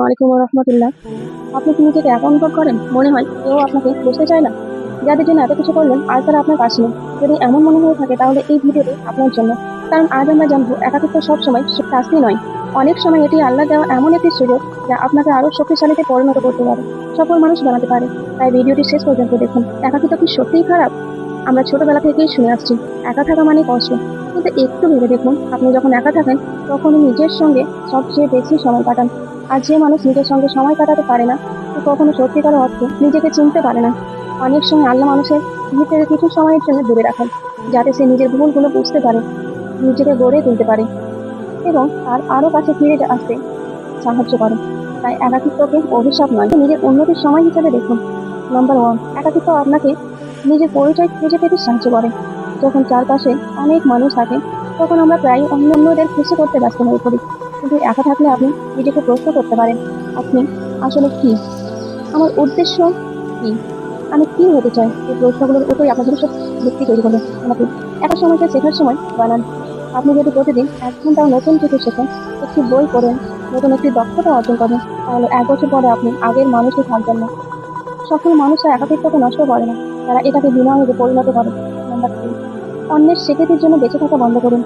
আলাইকুম রহমতুল্লাহ। আপনি কি নিজেকে একা অনুভব করেন মনে হয় কেউ আপনাকে বুঝতে চায় না? যাদের জন্য এত কিছু করলেন আর তারা আপনার পাশে নেই? যদি এমন মনে হয়ে থাকে তাহলে এই ভিডিওটি আপনার জন্য। কারণ আজ আমরা জানবো একাকিত্ব সবসময় শাস্তি নয়, অনেক সময় এটি আল্লাহ দেওয়া এমন একটি সুযোগ যা আপনাকে আরো শক্তিশালীতে পরিণত করতে পারে, সফল মানুষ বানাতে পারে। তাই ভিডিওটি শেষ পর্যন্ত দেখুন। একাকিত্ব কি সত্যিই খারাপ? আমরা ছোটবেলা থেকেই শুনে আসছি একা থাকা মানে কষ্ট, কিন্তু একটু ভেবে দেখুন, আপনি যখন একা থাকেন তখন নিজের সঙ্গে সবচেয়ে বেশি সময় কাটান। আর যে মানুষ নিজের সঙ্গে সময় কাটাতে পারে না, সে কখনো সত্যিকার অর্থে নিজেকে চিনতে পারে না। অনেক সময় আল্লাহ মানুষের ভিড় থেকে কিছু সময়ের জন্য দূরে রাখেন, যাতে সে নিজের ভুলগুলো বুঝতে পারে, নিজেকে গড়ে তুলতে পারে এবং তার আরো কাছে ফিরে আসতে সাহায্য করে। তাই একাকিত্বকে অভিশাপ নয়, নিজের উন্নতির সময় হিসেবে দেখুন। নাম্বার ওয়ান, একাকিত্ব আপনাকে নিজের পরিচয় খুঁজে পেতে সাহায্য করে। যখন চারপাশে অনেক মানুষ থাকে তখন আমরা প্রায় অন্যদের খুশি করতে ব্যস্ত হয়ে পড়ি, কিন্তু একা থাকলে আপনি নিজেকে প্রশ্ন করতে পারেন, আপনি আসলে কি? আমার উদ্দেশ্য কি? আমি কি হতে চাই? এই প্রশ্নগুলোর উপরই আপনার ভবিষ্যৎ ভিত্তি তৈরি করবে। আমাকে একটা সময়কে শেখার সময় বানান। আপনি যদি প্রতিদিন 1 ঘন্টা নতুন কিছু শেখেন, একটি বই পড়েন, নতুন একটি দক্ষতা অর্জন করেন, তাহলে 1 বছর পরে আপনি আগের মানুষই থাকবেন না। সফল মানুষরা একাকিত্বকে নষ্ট করে না, তারা এটাকে বিনয়ে পরিণত করে। নাম্বার 2, অন্যের স্বীকৃতির জন্য বেঁচে থাকা বন্ধ করুন।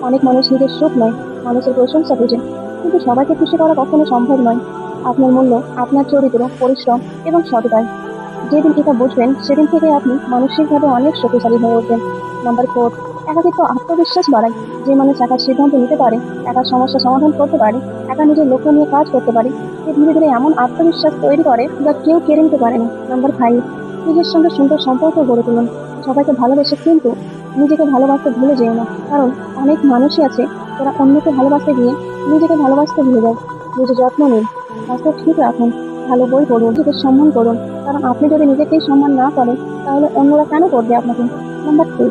অনেক মানুষ নিজের সুখ নয়, মানুষের প্রশংসা খুঁজে, কিন্তু সবাইকে খুশি করা কখনো সম্ভব নয়। আপনার মূল্য আপনার চরিত্র, পরিশ্রম এবং সততায়। যেদিন এটা বুঝবেন সেদিন থেকে আপনি মানসিকভাবে অনেক শক্তিশালী হয়ে উঠবেন। নাম্বার 4, একাকিত্ব আত্মবিশ্বাস বাড়ায়। যে মানুষ একা সিদ্ধান্ত নিতে পারে, একা সমস্যা সমাধান করতে পারে, একা নিজের লক্ষ্য নিয়ে কাজ করতে পারে, সে ধীরে ধীরে এমন আত্মবিশ্বাস তৈরি করে যা কেউ কেড়ে নিতে পারে না। নাম্বার 5, নিজের সঙ্গে সুন্দর সম্পর্ক গড়ে তুলুন। সবাইকে ভালোবেসে কিন্তু নিজেকে ভালোবাসতে ভুলে যেও না, কারণ অনেক মানুষই আছে যারা অন্যকে ভালোবাসতে গিয়ে নিজেকে ভালোবাসতে ভুলে যায়। নিজের যত্ন নিন, স্বাস্থ্য ঠিক রাখুন, ভালো বই পড়ুন, নিজেকে সম্মান করুন, কারণ আপনি যদি নিজেকেই সম্মান না করেন তাহলে অন্যরা কেন করবে আপনাকে? নাম্বার 2,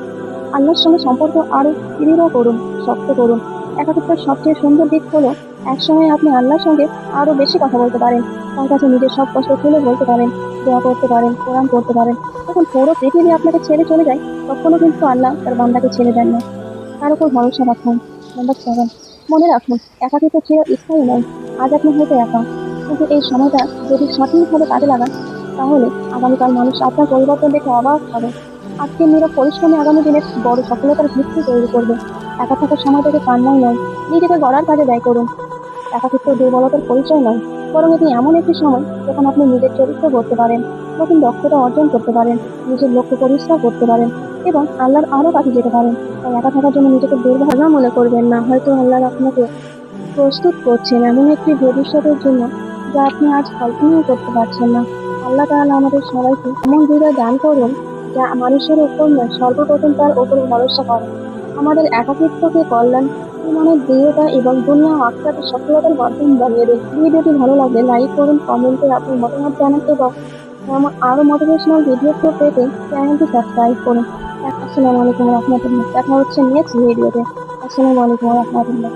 আল্লাহর সঙ্গে সম্পর্ক আরো দৃঢ় করুন, শক্ত করুন। একাকিত্বের সবচেয়ে সুন্দর দিক হলো একসময় আপনি আল্লাহর সঙ্গে আরো বেশি কথা বলতে পারেন, তার কাছে নিজের সব কষ্ট তুলে বলতে পারেন, দোয়া করতে পারেন, কোরআন পড়তে পারেন। যখন পুরো পৃথিবী আপনাকে ছেড়ে চলে যায় তখনও কিন্তু আল্লাহ তার বান্দাকে ছেড়ে দেন না। তার উপর ভরসা রাখুন। নাম্বার 7, মনে রাখুন একাকিত্ব চিরস্থায়ী নয়। আজ আপনি হয়তো একা, কিন্তু এই সময়টা যদি সঠিকভাবে কাজে লাগান তাহলে আগামীকাল মানুষ আপনার পরিবর্তন দেখে অবাক হবে। আজকের নীরব পরিশ্রমে আগামী দিনের বড় সফলতার ভিত্তি তৈরি করবে। একা থাকার সময়টাকে কান্নাই নয়, নিজেকে গড়ার কাজে ব্যয় করুন। একাকিত্ব দুর্বলতার পরিচয় নয়, বরং এটি এমন একটি সময় যখন আপনি নিজের চরিত্র গড়তে পারেন, নতুন দক্ষতা অর্জন করতে পারেন, নিজের লক্ষ্য পরিষ্কার করতে পারেন এবং আল্লাহর আরো কাছে যেতে পারেন। তাই একা থাকার জন্য নিজেকে দুর্বল মনে করবেন না। হয়তো আল্লাহ আপনাকে প্রস্তুত করছেন এমন একটি ভবিষ্যতের জন্য যা আপনি আজ কল্পনাও করতে পারছেন না। আল্লাহ তাআলা আমাদের সবাইকে এমন হৃদয় দান করুন যা মানুষের উপর নয়, সর্বপ্রথম তার উপর ভরসা করে। আমাদের একাকিত্বকে কল্যাণ, ইমানের দৃঢ়তা এবং দুনিয়া ও আখিরাতের সফলতার মাধ্যম বানিয়ে দিন। ভিডিওটি ভালো লাগলে লাইক করুন, কমেন্টে আপনার মতামত জানান এবং আরো মোটিভেশনাল ভিডিও পেতে চ্যানেলটি সাবস্ক্রাইব করুন। আসসালামু আলাইকুম রহমতুল্লাহ। দেখা হচ্ছে নেক্সট ভিডিওতে। আসসালামু আলাইকুম রহমতুল্লাহ।